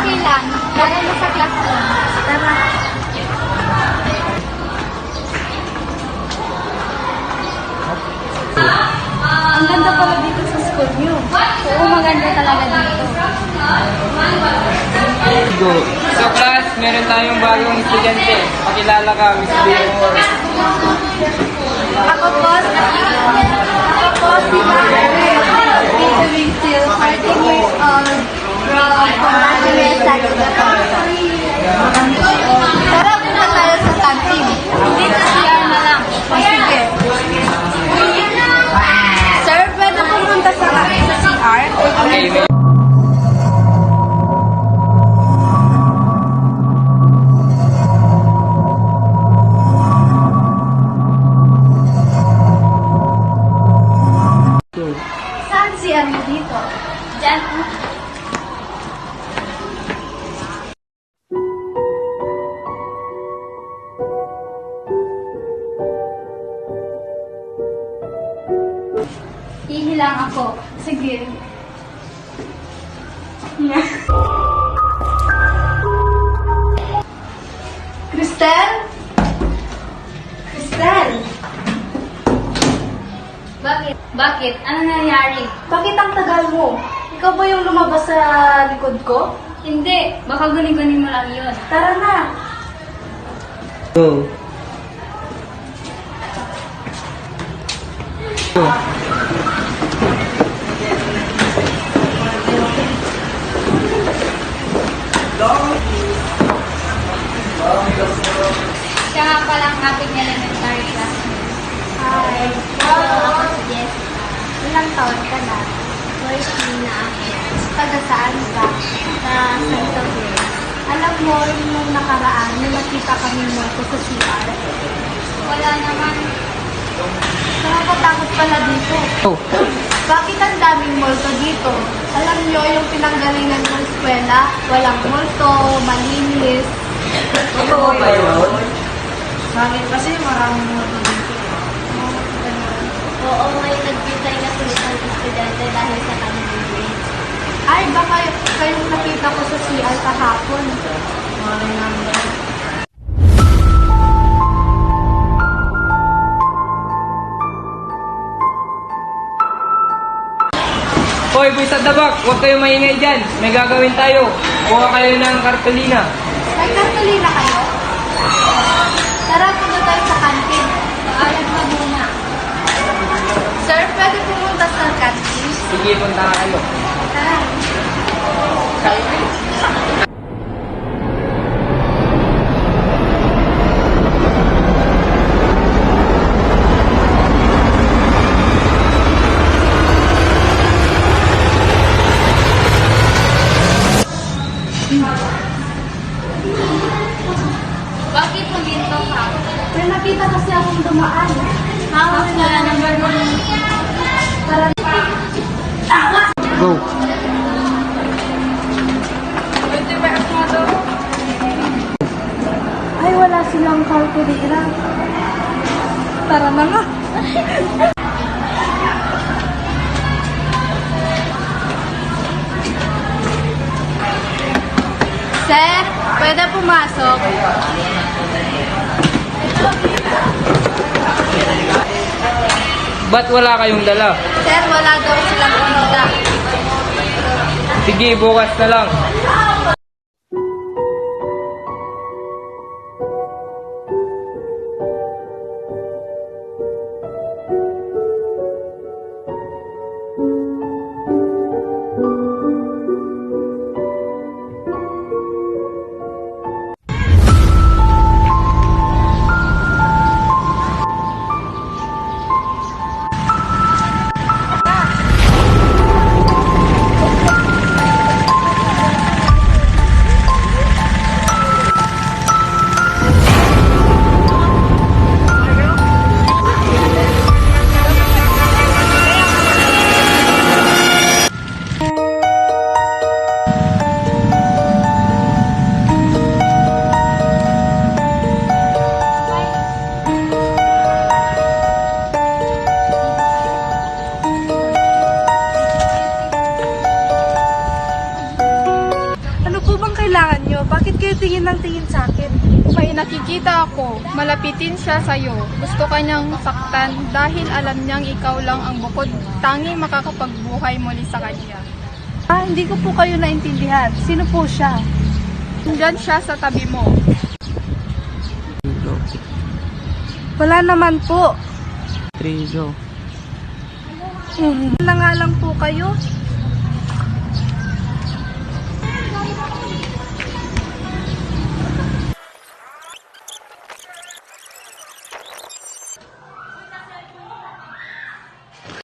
Okay lang. Tara na sa classroom. Tara. Ang ganda pala dito sa school niyo. Oo, maganda talaga dito. Go. So class, meron tayong bagong estudyante. Pakilala ka, Miss Leonor. Ako po, si Beatrice Still, 14 years old, from Commander Sagada. Tara muna tayo sa canteen. Hindi na CR na lang. O sige. Sir, pwede pumunta sa CR? Okay, may... Saan CR mo dito? Diyan. Hihilang ako. Sige. Cristel? Cristel? Bakit? Bakit? Ano nangyari? Bakit ang tagal mo? Ikaw ba yung lumabas sa likod ko? Hindi. Baka guni-guni mo lang yun. Tara na. Go. Go. Siya nga palang ating elementary class. Hi. Ako si Jess. Ilang taon ka na? 14 na ako. Taga saan ka? Sa Santo Fe. Alam mo, nung nakaraan, nung nakita kami mo ko sa CR. Wala naman. Nakakatakot pala dito. Oh. Bakit ang daming multo dito? Alam nyo, yung pinanggalingan ng eskwela, walang multo, malinis. Totoo ba yun? Bakit? Kasi maraming mga dito. Oo, may nagbitay na tulit ang estudyante dahil sa kanilang grades. Ay, baka kayong nakita ko sa CR kahapon. Maraming namin. Hoy, boys at the back, huwag kayo maingay dyan. May gagawin tayo. Kuha kayo ng kartolina. May kartolina kayo? Tara, punta tayo sa kantin. Paalam na muna. Sir, pwede pumunta sa kantin? Sige, punta ka kayo. Tara. Bakit huminto ka? May nakita kasi akong dumaan. Hawak na number 1. Tara. Go. Ay, wala silang kalkulira. Tara na nga. Sir, pwede pumasok. Ba't wala kayong dala? Sir, wala daw silang kumita. Sige, bukas na lang. kayo tingin ng tingin sa akin? May nakikita ako, malapitin siya sa'yo. Gusto ka niyang saktan dahil alam niyang ikaw lang ang bukod tanging makakapagbuhay muli sa kanya. Hindi ko po kayo naintindihan. Sino po siya? Nandyan siya sa tabi mo. Wala naman po. Trigo. Na nga lang po kayo.